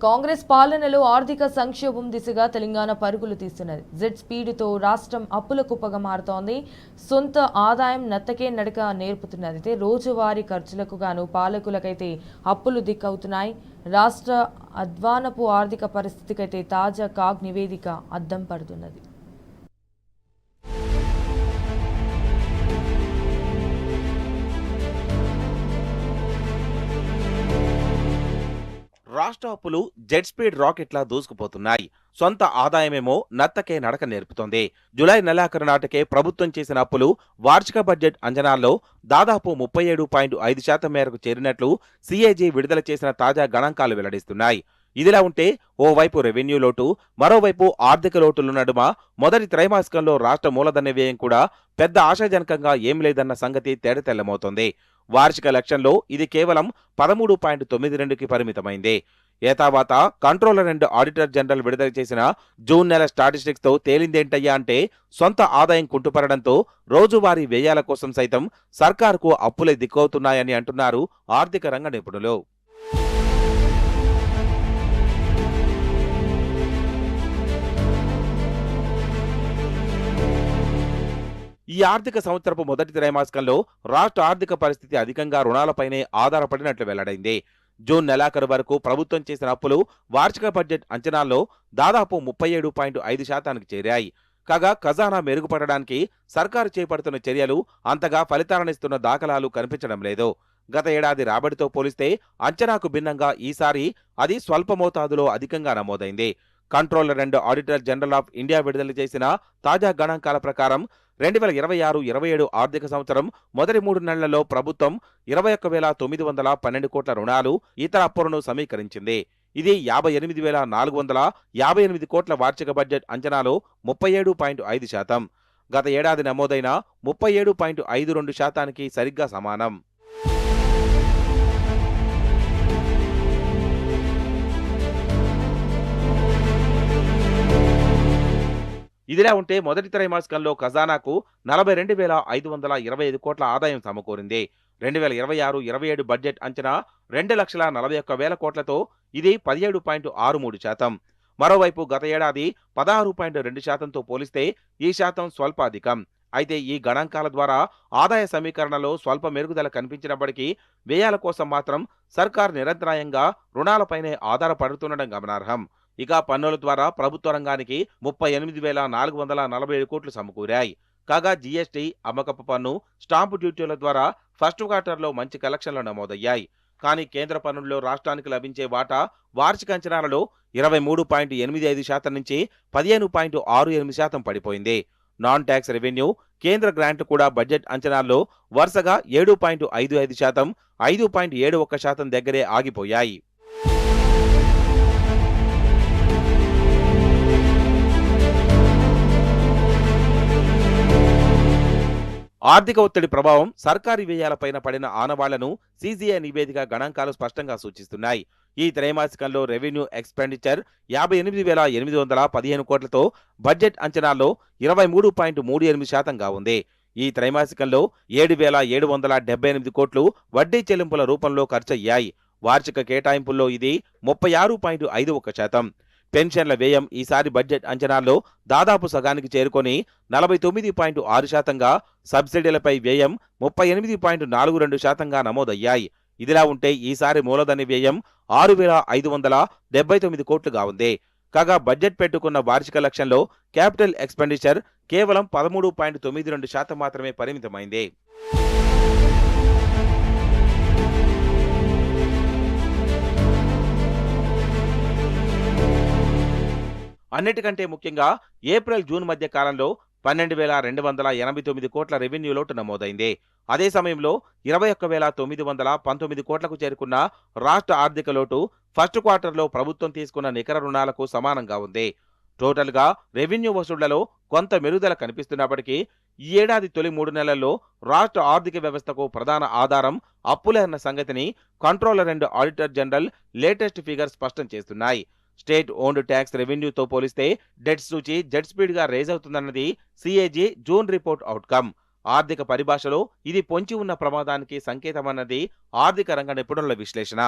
కాంగ్రెస్ పాలనలో ఆర్థిక సంక్షోభం దిశగా తెలంగాణ పరుగులు తీస్తున్నది. జెడ్ స్పీడ్తో రాష్ట్రం అప్పుల కుప్పగా మారుతోంది. సొంత ఆదాయం నత్తకే నడక నేర్పుతున్నది. అయితే రోజువారీ ఖర్చులకు గాను పాలకులకైతే అప్పులు దిక్కవుతున్నాయి. రాష్ట్ర అధ్వానపు ఆర్థిక పరిస్థితికైతే తాజా కాగ్ నివేదిక అద్దం పడుతున్నది. రాష్ట్ర అప్పులు జెట్ స్పీడ్ రాకెట్లా దూసుకుపోతున్నాయి. సొంత ఆదాయమేమో నత్తకే నడక నేర్పుతోంది. జులై నెలాఖరు నాటికే ప్రభుత్వం చేసిన అప్పులు వార్షిక బడ్జెట్ అంచనాల్లో దాదాపు 37.5% మేరకు చేరినట్లు సిఏజీ విడుదల చేసిన తాజా గణాంకాలు వెల్లడిస్తున్నాయి. ఇదిలా ఉంటే ఓవైపు రెవెన్యూ లోటు, మరోవైపు ఆర్థిక లోటుల నడుమ మొదటి త్రైమాసికంలో రాష్ట్ర మూలధన వ్యయం కూడా పెద్ద ఆశాజనకంగా ఏం లేదన్న సంగతి తేటతెల్లమవుతోంది. వార్షిక లక్ష్యంలో ఇది కేవలం 13.92కి పరిమితమైంది. ఏతావాత కంట్రోలర్ అండ్ ఆడిటర్ జనరల్ విడుదల చేసిన జూన్ నెల స్టాటిస్టిక్స్ తో తేలిందేంటయ్యా అంటే సొంత ఆదాయం కుంటుపడడంతో రోజువారీ వ్యయాల కోసం సైతం సర్కారుకు అప్పులే దిక్కవుతున్నాయని అంటున్నారు ఆర్థిక రంగ నిపుణులు. ఈ ఆర్థిక సంవత్సరపు మొదటి త్రైమాసికంలో రాష్ట్ర ఆర్థిక పరిస్థితి అధికంగా రుణాలపైనే ఆధారపడినట్లు వెల్లడైంది. జూన్ నెలాఖరు వరకు ప్రభుత్వం చేసిన అప్పులు వార్షిక బడ్జెట్ అంచనాల్లో దాదాపు 37.5%కి చేరాయి. కాగా ఖజానా మెరుగుపడడానికి సర్కారు చేపడుతున్న చర్యలు అంతగా ఫలితాలనిస్తున్న దాఖలాలు కనిపించడం లేదు. గత ఏడాది రాబడితో పోలిస్తే అంచనాకు భిన్నంగా ఈసారి అది స్వల్ప మోతాదులో అధికంగా నమోదైంది. Controller and auditor general of India విడుదల చేసిన తాజా గణాంకాల ప్రకారం 2026-27 ఆర్థిక సంవత్సరం మొదటి 3 నెలల్లో ప్రభుత్వం 21,912 కోట్ల రుణాలు, ఇతర అప్పులను సమీకరించింది. ఇది 58,458 కోట్ల వార్షిక బడ్జెట్ అంచనాలో 37.5%. గత ఏడాది నమోదైన 37.52%కి సరిగ్గా సమానం. ఇదిలా ఉంటే మొదటి త్రైమాసికంలో ఖజానాకు 42,525 కోట్ల ఆదాయం సమకూరింది. 2026-27 బడ్జెట్ అంచనా 2,41,000 కోట్లతో ఇది 17.63%. మరోవైపు గత ఏడాది 16.2%తో పోలిస్తే ఈ శాతం స్వల్ప అధికం. అయితే ఈ గణాంకాల ద్వారా ఆదాయ సమీకరణలో స్వల్ప మెరుగుదల కనిపించినప్పటికీ వ్యయాల కోసం మాత్రం సర్కార్ నిరంతరాయంగా రుణాలపైనే ఆధారపడుతుండడం గమనార్హం. ఇక పన్నుల ద్వారా ప్రభుత్వ రంగానికి 38,447 కోట్లు సమకూరాయి. కాగా జీఎస్టీ, అమ్మకపు పన్ను, స్టాంపు డ్యూటీల ద్వారా ఫస్ట్ క్వార్టర్లో మంచి కలెక్షన్లు నమోదయ్యాయి. కానీ కేంద్ర పన్నుల్లో రాష్ట్రానికి లభించే వాటా వార్షిక అంచనాలలో 23.85% నుంచి 15.68% పడిపోయింది. నాన్ ట్యాక్స్ రెవెన్యూ, కేంద్ర గ్రాంట్లు కూడా బడ్జెట్ అంచనాల్లో వరుసగా 7.55%, 5.71% దగ్గరే ఆగిపోయాయి. ఆర్థిక ఒత్తిడి ప్రభావం సర్కారీ వ్యయాలపైన పడిన ఆనవాళ్లను సీజీఐ నివేదిక గణాంకాలు స్పష్టంగా సూచిస్తున్నాయి. ఈ త్రైమాసికంలో రెవెన్యూ ఎక్స్పెండిచర్ 58,815 కోట్లతో బడ్జెట్ అంచనాల్లో 23.38%గా ఉంది. ఈ త్రైమాసికంలో 7,778 కోట్లు వడ్డీ చెల్లింపుల రూపంలో ఖర్చయ్యాయి. వార్షిక కేటాయింపుల్లో ఇది 36.51%. పెన్షన్ల వ్యయం ఈసారి బడ్జెట్ అంచనాల్లో దాదాపు సగానికి చేరుకొని 49.6%గా, సబ్సిడీలపై వ్యయం 38.42%గా నమోదయ్యాయి. ఇదిలా ఉంటే ఈసారి మూలధన వ్యయం 6,579 కోట్లుగా ఉంది. కాగా బడ్జెట్ పెట్టుకున్న వార్షిక లక్ష్యంలో క్యాపిటల్ ఎక్స్పెండిచర్ కేవలం 13.92% మాత్రమే పరిమితమైంది. అన్నిటికంటే ముఖ్యంగా ఏప్రిల్ జూన్ మధ్య కాలంలో 12,289 కోట్ల రెవెన్యూ లోటు నమోదైంది. అదే సమయంలో 21,919 కోట్లకు చేరుకున్న రాష్ట్ర ఆర్థిక లోటు ఫస్ట్ క్వార్టర్లో ప్రభుత్వం తీసుకున్న నికర రుణాలకు సమానంగా ఉంది. టోటల్గా రెవెన్యూ వసూళ్లలో కొంత మెరుగుదల కనిపిస్తున్నప్పటికీ ఈ ఏడాది తొలి 3 నెలల్లో రాష్ట్ర ఆర్థిక వ్యవస్థకు ప్రధాన ఆధారం అప్పులే అన్న సంగతిని controller and auditor general latest figure స్పష్టం చేస్తున్నాయి. స్టేట్ ఓన్డ్ ట్యాక్స్ రెవెన్యూతో పోలిస్తే డెట్ సూచి జెట్ స్పీడ్ గా రేజ్ అవుతుందన్నది సిఏజీ జూన్ రిపోర్ట్ అవుట్కమ్. ఆర్థిక పరిభాషలో ఇది పొంచి ఉన్న ప్రమాదానికి సంకేతమన్నది ఆర్థిక రంగ నిపుణుల విశ్లేషణ.